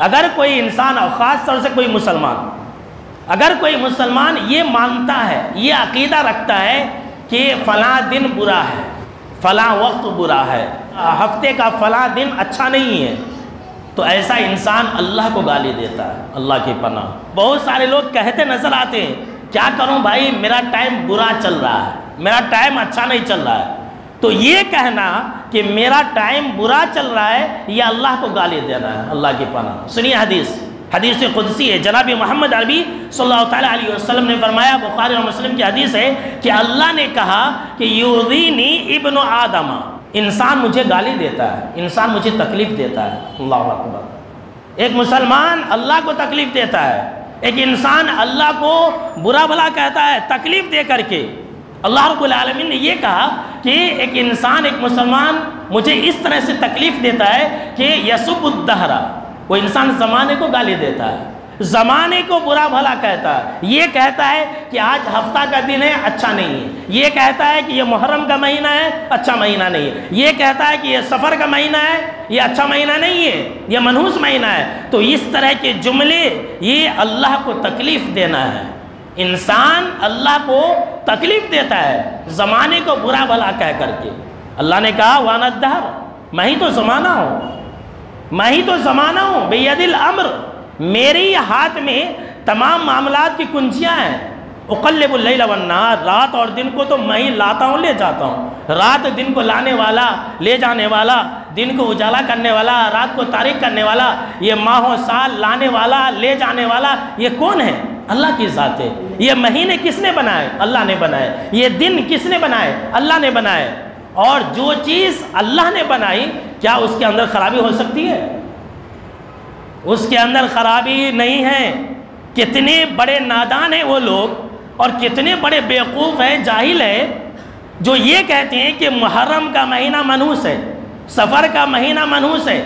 اگر کوئی انسان اور خاص طور سے کوئی مسلمان، اگر کوئی مسلمان یہ مانتا ہے، یہ عقیدہ رکھتا ہے کہ فلاں دن برا ہے، فلاں وقت برا ہے، ہفتے کا فلاں دن اچھا نہیں ہے، تو ایسا انسان اللہ کو گالی دیتا ہے، اللہ کی پناہ۔ بہت سارے لوگ کہتے نظر آتے ہیں، کیا کروں بھائی میرا ٹائم برا چل رہا ہے، میرا ٹائم اچھا نہیں چل رہا ہے۔ تو یہ کہنا کہ میرا ٹائم برا چل رہا ہے، یہ اللہ کو گالی دینا ہے، اللہ کی پناہ۔ سنیے حدیث قدسی ہے، جناب محمد عربی صلی اللہ تعالیٰ علیہ وسلم نے فرمایا، بخاری اور مسلم کی حدیث ہے کہ اللہ نے کہا کہ یؤذینی ابن آدم، انسان مجھے گالی دیتا ہے، انسان مجھے تکلیف دیتا ہے۔ اللہ اکبر۔ ایک مسلمان اللہ کو تکلیف دیتا ہے، ایک انسان اللہ کو برا بھلا کہتا ہے تکلیف دے کر کے۔ اللہ رب العالمین نے یہ کہا کہ ایک انسان، ایک مسلمان مجھے اس طرح سے تکلیف دیتا ہے کہ یسب الدہر، وہ انسان زمانے کو گالی دیتا ہے، زمانے کو برا بھلا کہتا ہے، یہ کہتا ہے کہ آج ہفتہ کا دن ہے اچھا نہیں ہے، یہ کہتا ہے کہ یہ محرم کا مہینہ ہے اچھا مہینہ نہیں ہے، یہ کہتا ہے کہ یہ سفر کا مہینہ ہے یہ اچھا مہینہ نہیں ہے، یہ منحوس مہینہ ہے۔ تو اس طرح کے جملے یہ اللہ کو تکلیف دینا ہے۔ انسان اللہ کو تکلیف دیتا ہے زمانے کو برا بھلا کہہ کر کے۔ اللہ نے کہا وانا الدہر، میں ہی تو زمانہ ہوں، میں ہی تو زمانہ ہوں، بید الامر، میرے ہی ہاتھ میں تمام معاملات کی کنجیاں ہیں۔ اقلب اللیل والنہار، رات اور دن کو تو میں ہی لاتا ہوں لے جاتا ہوں، رات دن کو لانے والا لے جانے والا، دن کو اجالا کرنے والا، رات کو تاریک کرنے والا، یہ ماہ و سال لانے والا لے جانے والا، یہ کون ہے؟ اللہ کی ذات ہے۔ یہ مہینے کس نے بنائے؟ اللہ نے بنائے۔ یہ دن کس نے بنائے؟ اللہ نے بنائے۔ اور جو چیز اللہ نے بنائی، کیا اس کے اندر خرابی ہو سکتی ہے؟ اس کے اندر خرابی نہیں ہے۔ کتنے بڑے نادان ہیں وہ لوگ، اور کتنے بڑے بیوقوف ہیں، جاہل ہیں، جو یہ کہتے ہیں کہ محرم کا مہینہ منحوس ہے، سفر کا مہینہ منحوس ہے۔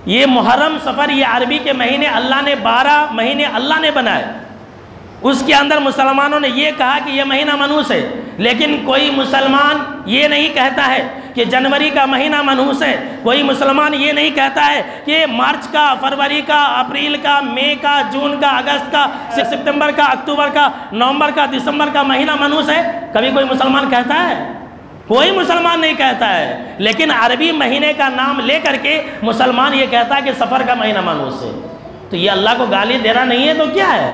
یہ محرم، سفر، یہ عربی کے مہینے اللہ نے 12 مہینے اللہ نے بنائے، اس کے اندر مسلمانوں نے یہ کہا کہ یہ مہینہ منحوس ہے، لیکن کوئی مسلمان یہ نہیں کہتا ہے کہ جنوری کا مہینہ منحوس ہے، کوئی مسلمان یہ نہیں کہتا ہے کہ مارچ کا، فروری کا، اپریل کا، مئی کا، جون کا، اگست کا، ستمبر کا، اکتوبر کا، نومبر کا، دسمبر کا مہینہ منحوس ہے۔ کبھی کوئی مسلمان کہتا ہے؟ کوئی مسلمان نہیں کہتا ہے۔ لیکن عربی مہینے کا نام لے کر کے مسلمان یہ کہتا ہے کہ سفر کا مہینہ منحوس ہے۔ تو یہ اللہ کو گالی دینا نہیں ہے تو کیا ہے؟